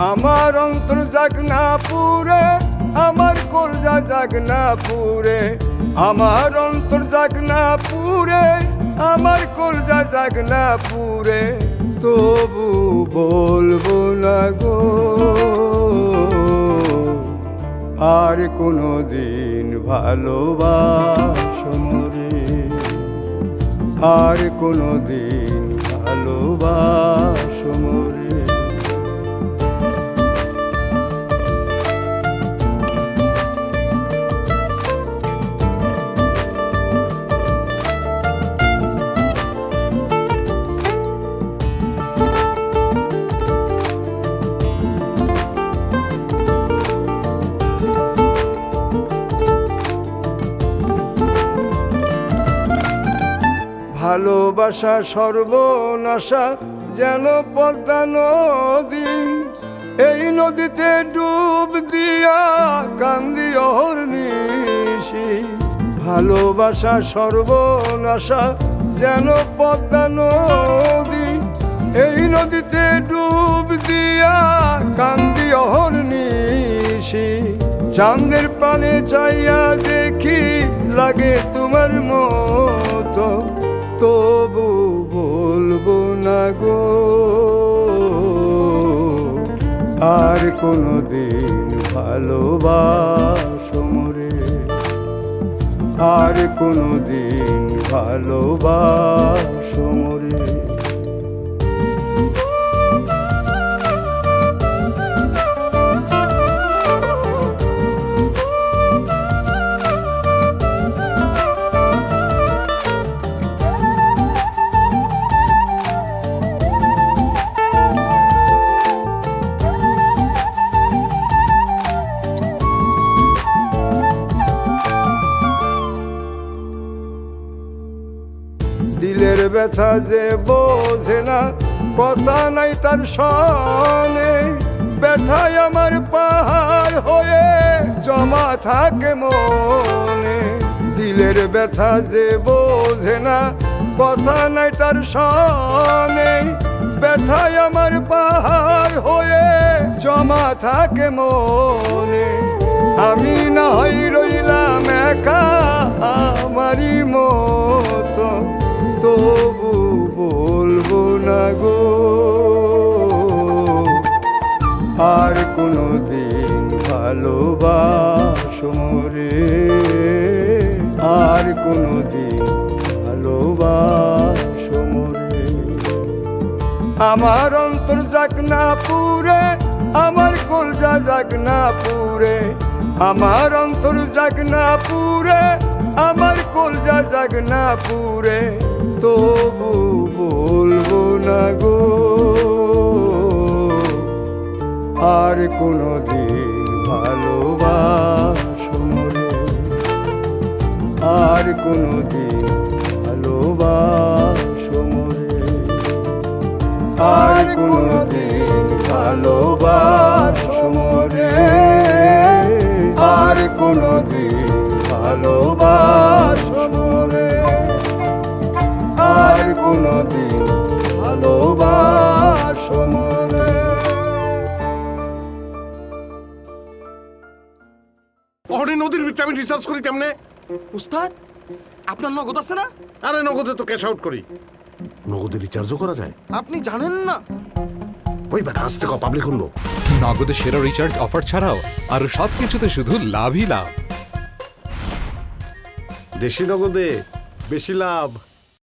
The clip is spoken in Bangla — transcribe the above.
আমার অন্তর জাগ না পুরে, আমার কলজা জাগ না পুরে, আমার অন্তর জাগ না পুরে, আমার কলজা জাগ না পুরে, তবু বলবো না গো আর কোনো দিন ভালোবাসো মোরে, আর কোনো দিন ভালোবাসো মোরে। ভালোবাসা সর্বনাশা যেন পদ্মা নদী, এই নদীতে ডুব দিয়া কান্দি অহর্নিশি। ভালোবাসা সর্বনাশা যেন পদ্মা নদী, এই নদীতে ডুব দিয়া কান্দি অহর্নিশি। চাঁদের পানে চাইয়া দেখি লাগে তোমার মতো, তবু বলবো না গো আর কোনো দিন ভালোবাসো মোরে, আর কোনো দিন ভালোবাসো মোরে। দিলের ব্যথা যে বোঝে না, কথা নাই তার সনে, ব্যথায় আমার পাহাড় হয়ে জমা থাকে মনে। দিলের ব্যথা যে বোঝে না, কথা নাই তার সনে, ব্যথায় আমার পাহাড় হয়ে জমা থাকে মনে। আমি না হয় রইলাম একা আমারই মতো, তবু বলবো না গো আর কোনো দিন ভালোবাসো মোরে, আর কোনো দিন ভালোবাসো মোরে। আমার অন্তর জাগ না পুরে, আমার কলজা জাগ না পুরে, আমার অন্তর জাগ না পুরে, আমার কলজা জাগ না পুরে, তবু বলবো না গো আর কোনো দিন ভালোবাসো মোরে, আর কোনো দিন ভালোবাসো মোরে, আর কোনো দিন ভালোবাসো মোরে, আর কোনো দিন ভালোবাসো মোরে, আর কোনো দিন ভালোবাসো মোরে। অহনি নদীর ভিতরে আমি রিসার্চ করি কেমনে? উস্তাদ, আপনার নগদ আছে না? আরে নগদে তো ক্যাশ আউট করি। নগদে রিচার্জও করা যায়? আপনি জানেন না? ওই বেটা আসতে কো, পাবলিক শুনবো। নগদে সেরা রিচার্জ অফার ছাড়াও আরো সবকিছুতে শুধু লাভই লাভ। দেশি নগদে বেশি লাভ।